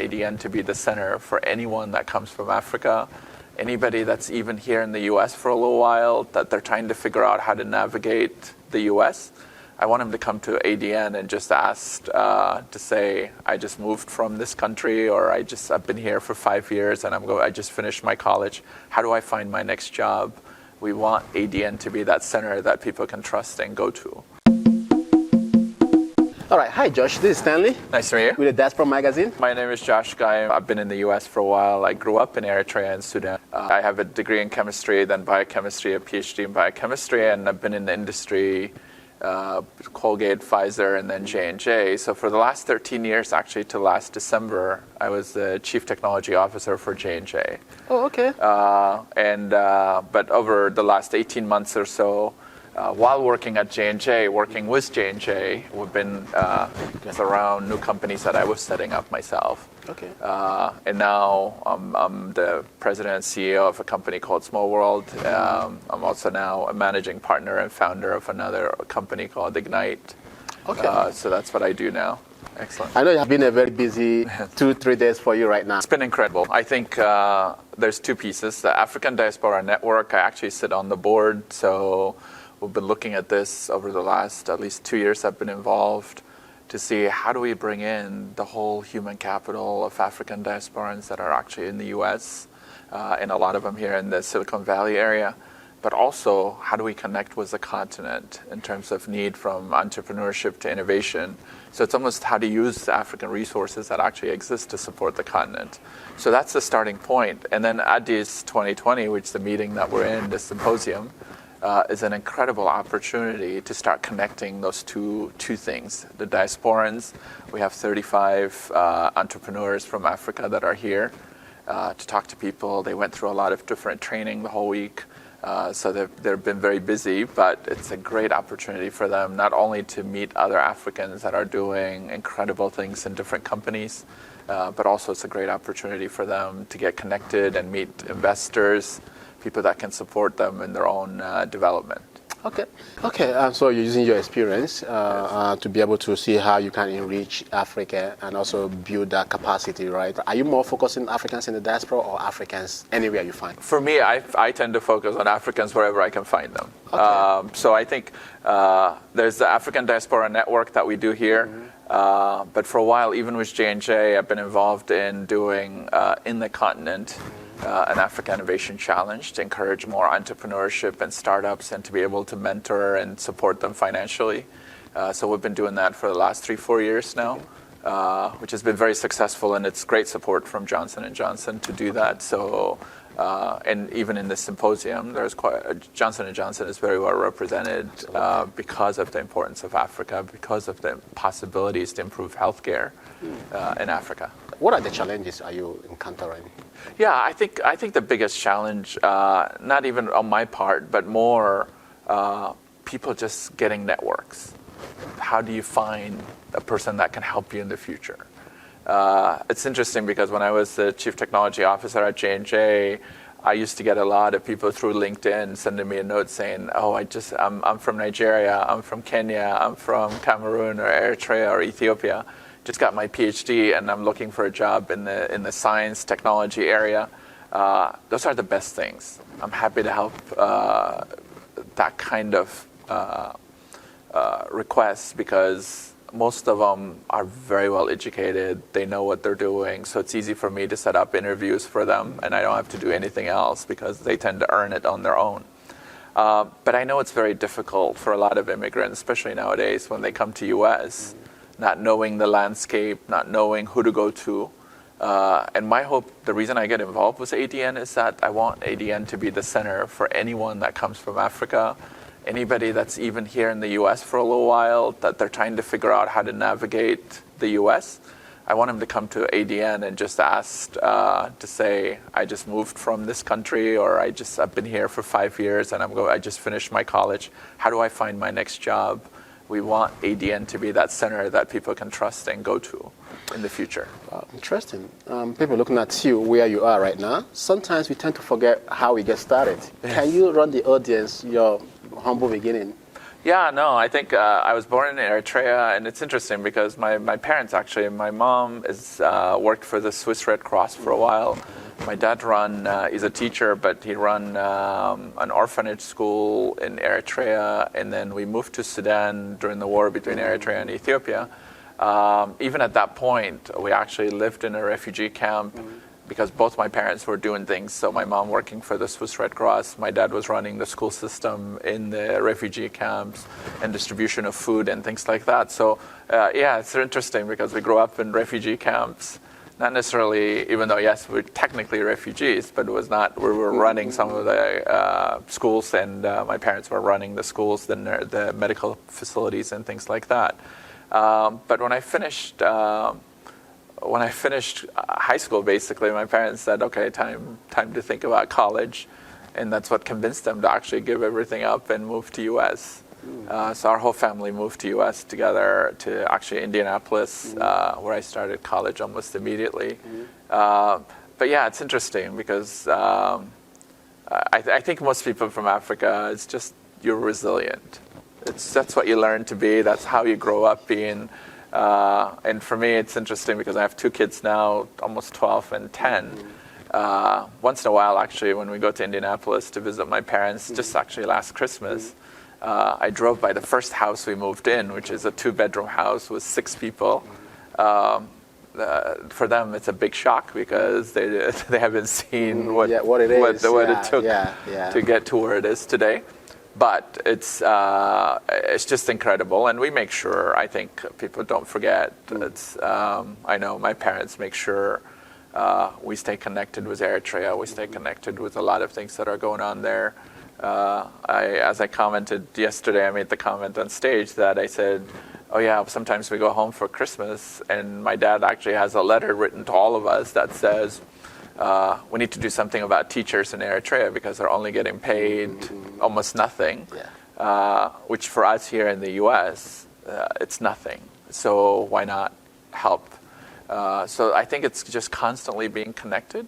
ADN to be the center for anyone that comes from Africa, anybody that's even here in the US for a little while, that they're trying to figure out how to navigate the US. I want them to come to ADN and just ask to say, I just moved from this country, or I've been here for 5 years and I just finished my college. How do I find my next job? We want ADN to be that center that people can trust and go to. All right. Hi, Josh. This is Stanley. Nice to meet you. With the Diaspora magazine. My name is Josh Ghaim. I've been in the U.S. for a while. I grew up in Eritrea and Sudan. I have a degree in chemistry, then biochemistry, a PhD in biochemistry, and I've been in the industry, Colgate, Pfizer, and then J&J. So for the last 13 years, actually to last December, I was the Chief Technology Officer for J&J. Oh, okay. But over the last 18 months or so, while working at J&J, working with J&J, we've been around new companies that I was setting up myself. Okay. And now I'm the president and CEO of a company called Small World. I'm also now a managing partner and founder of another company called Ignite. Okay. So that's what I do now. Excellent. I know it's been a very busy 2-3 days for you right now. It's been incredible. I think there's two pieces. The African Diaspora Network, I actually sit on the board, so we've been looking at this over the last at least 2 years I've been involved to see how do we bring in the whole human capital of African diasporans that are actually in the U.S. And a lot of them here in the Silicon Valley area, but also how do we connect with the continent in terms of need from entrepreneurship to innovation. So it's almost how to use the African resources that actually exist to support the continent. So that's the starting point. And then Addis 2020, which is the meeting that we're in, the symposium, is an incredible opportunity to start connecting those two things. The diasporans, we have 35 entrepreneurs from Africa that are here to talk to people. They went through a lot of different training the whole week. So they've been very busy, but it's a great opportunity for them not only to meet other Africans that are doing incredible things in different companies, but also it's a great opportunity for them to get connected and meet investors, people that can support them in their own development. Okay. So you're using your experience to be able to see how you can enrich Africa and also build that capacity, right? Are you more focused on Africans in the diaspora or Africans anywhere you find? For me, I tend to focus on Africans wherever I can find them. Okay. So I think there's the African Diaspora Network that we do here. Mm-hmm. But for a while, even with J&J, I've been involved in doing in the continent an Africa Innovation Challenge to encourage more entrepreneurship and startups and to be able to mentor and support them financially. So we've been doing that for the last 3-4 years now, which has been very successful, and it's great support from Johnson & Johnson to do that. So, and even in this symposium, Johnson & Johnson is very well represented because of the importance of Africa, because of the possibilities to improve healthcare in Africa. What are the challenges are you encountering? Yeah, I think the biggest challenge, not even on my part, but more people just getting networks. How do you find a person that can help you in the future? It's interesting because when I was the Chief Technology Officer at J&J, I used to get a lot of people through LinkedIn sending me a note saying, "Oh, I'm from Nigeria, I'm from Kenya, I'm from Cameroon or Eritrea or Ethiopia. Just got my PhD and I'm looking for a job in the science technology area." Those are the best things. I'm happy to help that kind of requests because most of them are very well educated. They know what they're doing. So it's easy for me to set up interviews for them and I don't have to do anything else because they tend to earn it on their own. But I know it's very difficult for a lot of immigrants, especially nowadays when they come to US, not knowing the landscape, not knowing who to go to. And my hope, the reason I get involved with ADN is that I want ADN to be the center for anyone that comes from Africa, anybody that's even here in the US for a little while, that they're trying to figure out how to navigate the US. I want them to come to ADN and just ask to say, I just moved from this country, or I've been here for 5 years and I just finished my college. How do I find my next job? We want ADN to be that center that people can trust and go to in the future. Interesting. People looking at you where you are right now, sometimes we tend to forget how we get started. Yes. Can you run the audience your humble beginning? Yeah, no, I think I was born in Eritrea, and it's interesting because my parents actually, my mom is worked for the Swiss Red Cross for a while. My dad he's a teacher, but he run an orphanage school in Eritrea, and then we moved to Sudan during the war between Eritrea and Ethiopia. Even at that point, we actually lived in a refugee camp because both my parents were doing things. So my mom working for the Swiss Red Cross, my dad was running the school system in the refugee camps and distribution of food and things like that. So yeah, it's interesting because we grew up in refugee camps. Not necessarily, even though, yes, we're technically refugees, but it was not, we were running some of the schools, and my parents were running the schools, the medical facilities and things like that. But when I finished high school, basically, my parents said, okay, time to think about college. And that's what convinced them to actually give everything up and move to U.S. So our whole family moved to U.S. together to actually Indianapolis, where I started college almost immediately. But yeah, it's interesting because I think most people from Africa, it's just you're resilient. That's what you learn to be. That's how you grow up being. And for me, it's interesting because I have two kids now, almost 12 and 10. Once in a while, actually, when we go to Indianapolis to visit my parents, just actually last Christmas, I drove by the first house we moved in, which is a 2-bedroom house with 6 people. For them, it's a big shock because they haven't seen what it took to get to where it is today. But it's just incredible, and we make sure. I think people don't forget. I know my parents make sure we stay connected with Eritrea. We stay connected with a lot of things that are going on there. As I commented yesterday, I made the comment on stage that I said, "Oh yeah, sometimes we go home for Christmas, and my dad actually has a letter written to all of us that says." We need to do something about teachers in Eritrea because they're only getting paid almost nothing, which for us here in the U.S., it's nothing. So why not help? So I think it's just constantly being connected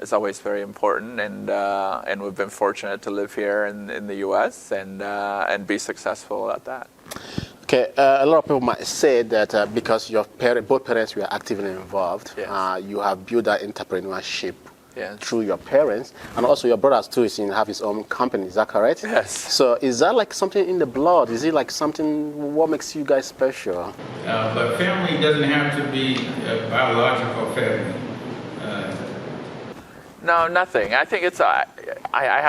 is always very important, and we've been fortunate to live here in the U.S. and be successful at that. Okay, a lot of people might say that because both parents were actively involved, you have built that entrepreneurship through your parents, and also your brothers too have his own company. Is that correct? Yes. So is that like something in the blood? Is it like something? What makes you guys special? But family doesn't have to be a biological family. No, nothing. I think it's. I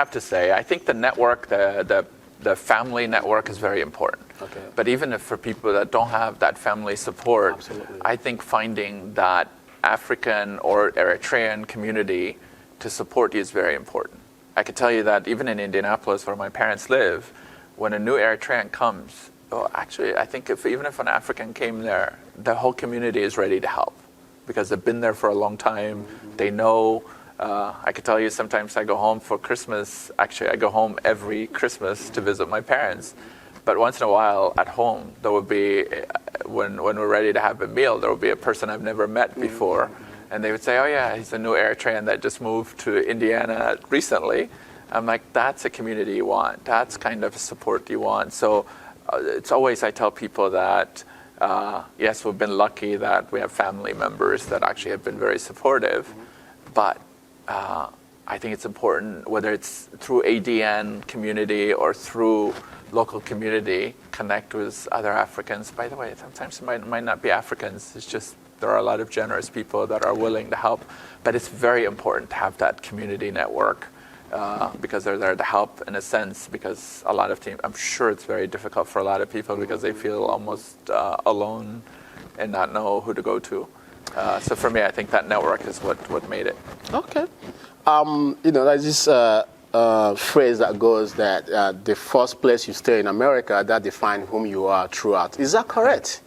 have to say, I think the network, the family network is very important. Okay. But even if for people that don't have that family support, Absolutely. I think finding that African or Eritrean community to support you is very important. I can tell you that even in Indianapolis, where my parents live, when a new Eritrean comes, actually, I think even if an African came there, the whole community is ready to help because they've been there for a long time. They know. I could tell you sometimes I go home for Christmas. Actually, I go home every Christmas to visit my parents. But once in a while at home, there will be, when we're ready to have a meal, there will be a person I've never met before. And they would say, oh yeah, he's a new Eritrean that just moved to Indiana recently. I'm like, that's a community you want. That's kind of support you want. So it's always, I tell people that, yes, we've been lucky that we have family members that actually have been very supportive. But I think it's important, whether it's through ADN community or through local community, connect with other Africans. By the way, sometimes it might not be Africans. It's just there are a lot of generous people that are willing to help. But it's very important to have that community network because they're there to help in a sense. Because a lot of teams, I'm sure it's very difficult for a lot of people because they feel almost alone and not know who to go to. So for me, I think that network is what made it. Okay. There's this phrase that goes that the first place you stay in America, that defines whom you are throughout. Is that correct?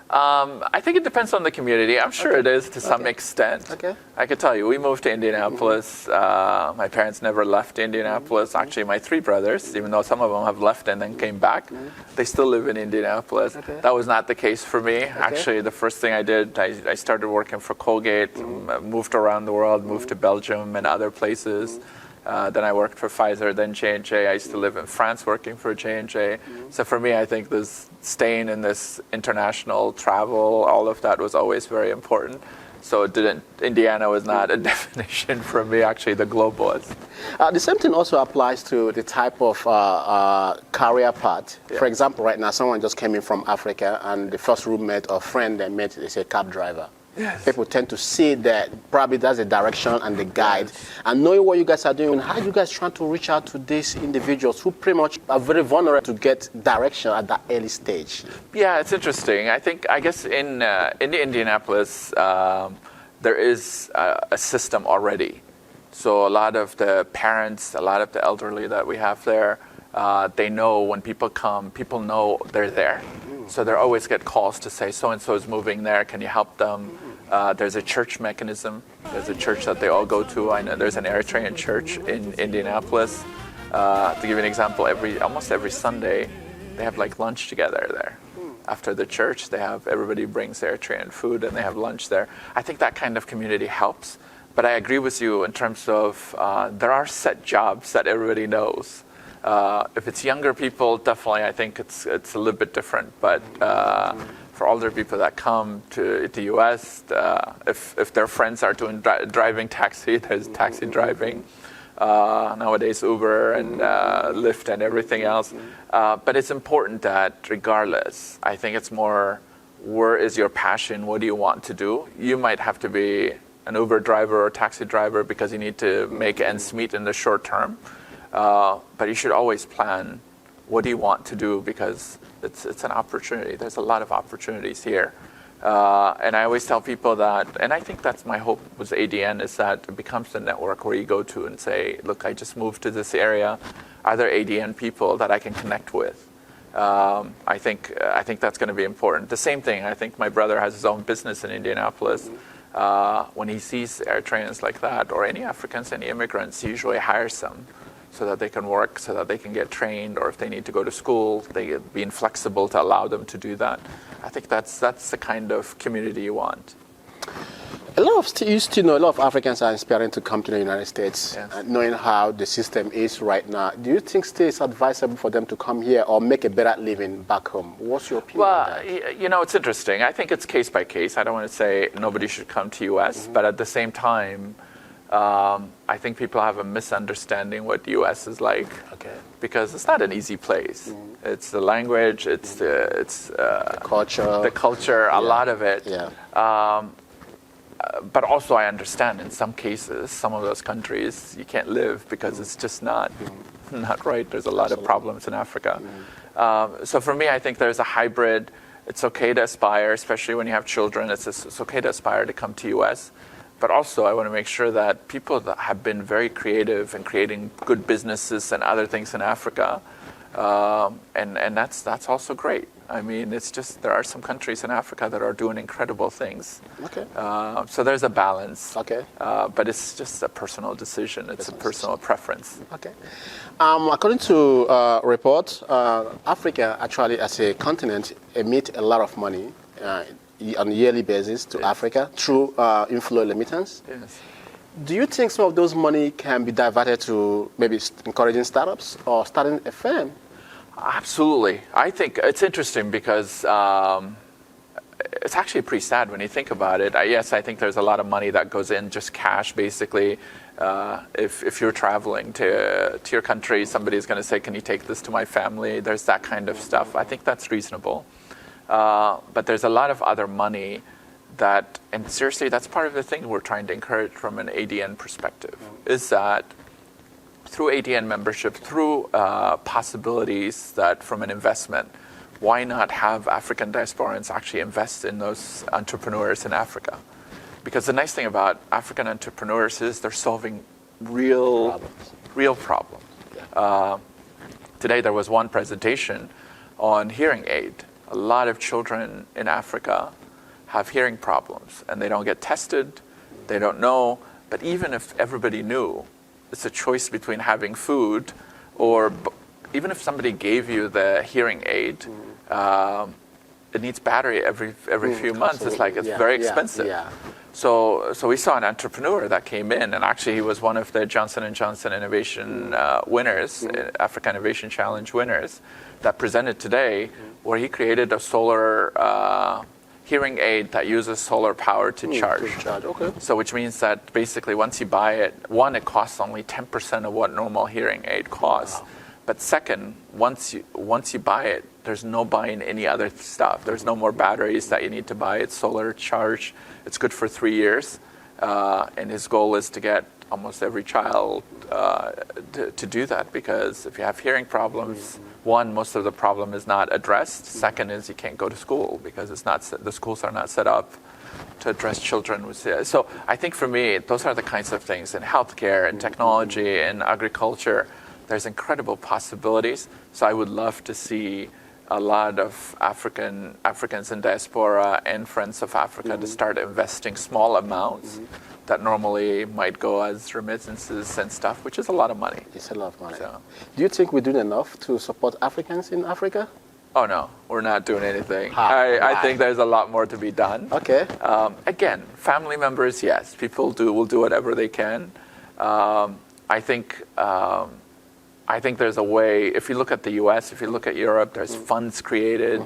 I think it depends on the community. I'm sure it is to some extent. Okay. I could tell you, we moved to Indianapolis. My parents never left Indianapolis. Actually, my 3 brothers, even though some of them have left and then came back, they still live in Indianapolis. Okay. That was not the case for me. Actually, the first thing I did, I started working for Colgate, moved around the world, moved to Belgium and other places. Then I worked for Pfizer, then J&J. I used to live in France working for J&J. So for me, I think this staying in this international travel, all of that was always very important. So Indiana was not a definition for me, actually the globe was. The same thing also applies to the type of career path. Yeah. For example, right now, someone just came in from Africa and the first roommate or friend they met is a cab driver. Yes. People tend to see that probably that's the direction and the guide. And knowing what you guys are doing, how are you guys trying to reach out to these individuals who pretty much are very vulnerable to get direction at that early stage? Yeah, it's interesting. I guess in Indianapolis, there is a system already. So a lot of the parents, a lot of the elderly that we have there, they know when people come, people know they're there. So they always get calls to say, so-and-so is moving there, can you help them? There's a church mechanism. There's a church that they all go to. I know there's an Eritrean church in Indianapolis. To give you an example, almost every Sunday, they have like lunch together there. After the church, everybody brings Eritrean food and they have lunch there. I think that kind of community helps. But I agree with you in terms of there are set jobs that everybody knows. If it's younger people, definitely I think it's a little bit different. But for older people that come to the U.S., if their friends are doing driving taxi, there's taxi driving. Nowadays Uber and Lyft and everything else. But it's important that regardless, I think it's more, where is your passion? What do you want to do? You might have to be an Uber driver or taxi driver because you need to make ends meet in the short term. But you should always plan, what do you want to do? Because it's an opportunity. There's a lot of opportunities here. And I always tell people that, and I think that's my hope with ADN, is that it becomes the network where you go to and say, look, I just moved to this area. Are there ADN people that I can connect with? I think that's going to be important. The same thing, I think my brother has his own business in Indianapolis. When he sees Eritreans like that, or any Africans, any immigrants, he usually hires them so that they can work, so that they can get trained, or if they need to go to school, they being flexible to allow them to do that. I think that's the kind of community you want. You still know a lot of Africans are inspiring to come to the United States, Yes. knowing how the system is right now. Do you think still it's advisable for them to come here or make a better living back home? What's your opinion on that? Well, it's interesting. I think it's case by case. I don't want to say nobody should come to U.S., but at the same time, I think people have a misunderstanding what the U.S. is like. Okay. Because it's not an easy place. It's the language, it's the culture, a lot of it. Yeah. But also I understand in some cases, some of those countries, you can't live because it's just not right. There's a lot of problems in Africa. So for me, I think there's a hybrid. It's okay to aspire, especially when you have children. It's okay to aspire to come to U.S., but also I want to make sure that people that have been very creative in creating good businesses and other things in Africa, and that's also great. I mean, it's just, there are some countries in Africa that are doing incredible things. Okay. So there's a balance. Okay. But it's just a personal decision. It's a personal preference. Okay. According to reports, Africa actually as a continent emits a lot of money on a yearly basis to Africa through inflow remittance. Yes. Do you think some of those money can be diverted to maybe encouraging startups or starting a firm? Absolutely. I think it's interesting because it's actually pretty sad when you think about it. Yes, I think there's a lot of money that goes in, just cash, basically. If you're traveling to your country, somebody's going to say, can you take this to my family? There's that kind of stuff. I think that's reasonable. But there's a lot of other money that, and seriously, that's part of the thing we're trying to encourage from an ADN perspective, is that through ADN membership, through possibilities that from an investment, why not have African diasporans actually invest in those entrepreneurs in Africa? Because the nice thing about African entrepreneurs is they're solving real problems. Yeah. Today there was one presentation on hearing aid. A lot of children in Africa have hearing problems and they don't get tested, they don't know, but even if everybody knew, it's a choice between having food or even if somebody gave you the hearing aid, it needs battery every few months. It's like, it's very expensive. Yeah. So we saw an entrepreneur that came in, and actually he was one of the Johnson & Johnson Innovation winners, Africa Innovation Challenge winners, that presented today, where he created a solar hearing aid that uses solar power to charge. Okay. So which means that basically once you buy it, one, it costs only 10% of what normal hearing aid costs. Wow. But second, once you buy it, there's no buying any other stuff. There's no more batteries that you need to buy. It's solar charge. It's good for 3 years. And his goal is to get almost every child to do that, because if you have hearing problems, one, most of the problem is not addressed. Second is you can't go to school because the schools are not set up to address children with. So I think for me, those are the kinds of things in healthcare and technology and agriculture. There's incredible possibilities. So I would love to see a lot of Africans in diaspora and Friends of Africa to start investing small amounts that normally might go as remittances and stuff, which is a lot of money. It's a lot of money. So, do you think we're doing enough to support Africans in Africa? oh no, we're not doing anything. I think there's a lot more to be done. Okay. Again, family members, yes, people will do whatever they can. I think there's a way. If you look at the U.S., if you look at Europe, there's funds created,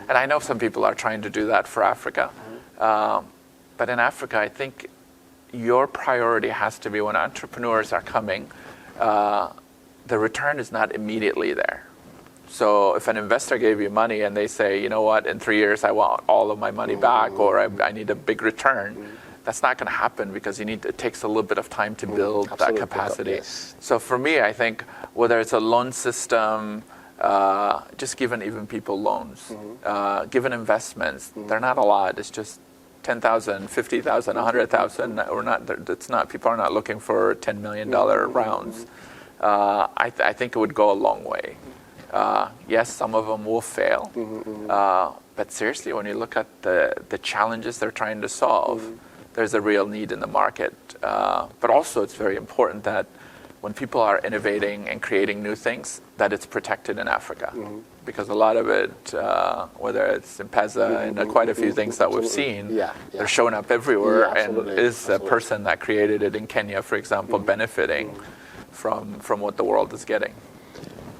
and I know some people are trying to do that for Africa. But in Africa, I think your priority has to be, when entrepreneurs are coming, the return is not immediately there. So if an investor gave you money and they say, you know what, in 3 years I want all of my money back, or I need a big return, that's not going to happen, because it takes a little bit of time to build that capacity. Yes. So for me, I think whether it's a loan system, just giving even people loans, given investments, they're not a lot. It's just 10,000, 50,000, 100,000. It's not. People are not looking for $10 million rounds. I think it would go a long way. Yes, some of them will fail, but seriously, when you look at the challenges they're trying to solve, there's a real need in the market. But also, it's very important that when people are innovating and creating new things, that it's protected in Africa. Because a lot of it, whether it's M-Pesa and quite a few things that we've seen, they're showing up everywhere. And is the person that created it in Kenya, for example, benefiting from what the world is getting?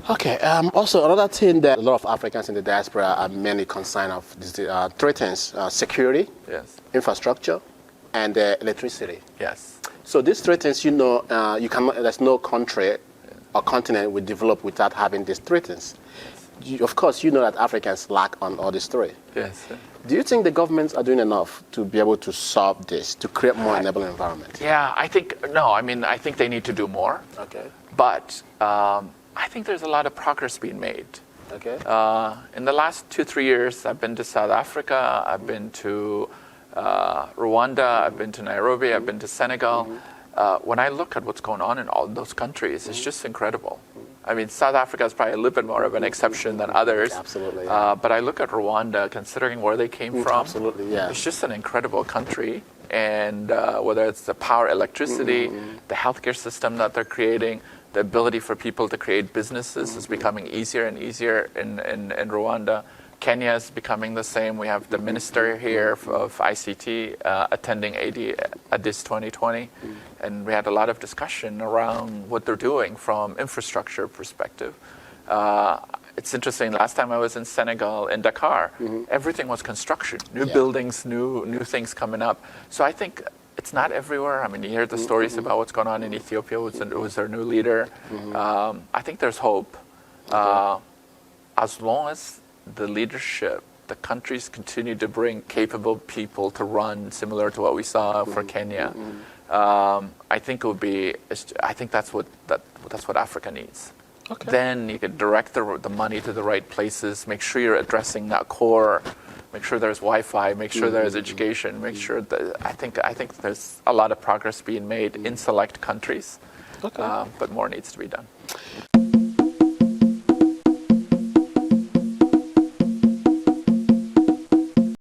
Okay. Also, another thing that a lot of Africans in the diaspora are mainly concerned of threatens security, infrastructure, and electricity. Yes. So these threats, there's no country or continent will develop without having these threats. Of course, you know that Africans lack on all these three. Yes. Do you think the governments are doing enough to be able to solve this, to create more enabling environment? Yeah, I think they need to do more. Okay. But I think there's a lot of progress being made. Okay. In the last 2-3 years, I've been to South Africa, I've been to Rwanda, I've been to Nairobi, I've been to Senegal. When I look at what's going on in all those countries, it's just incredible. I mean, South Africa is probably a little bit more of an exception than others. Absolutely. But I look at Rwanda, considering where they came from. Absolutely, yeah. It's just an incredible country. And whether it's the power, electricity, the healthcare system that they're creating, the ability for people to create businesses is becoming easier and easier in Rwanda. Kenya is becoming the same. We have the minister here of ICT attending Addis 2020, and we had a lot of discussion around what they're doing from infrastructure perspective. It's interesting. Last time I was in Senegal, in Dakar, everything was construction, new buildings, new things coming up. So I think it's not everywhere. I mean, you hear the stories about what's going on in Ethiopia with their new leader. I think there's hope. As long as the leadership, the countries continue to bring capable people to run, similar to what we saw for Kenya. I think it would be. I think that's what Africa needs. Okay. Then you can direct the money to the right places. Make sure you're addressing that core. Make sure there's Wi-Fi. Make sure there's education. Make sure that I think there's a lot of progress being made in select countries. Okay. But more needs to be done.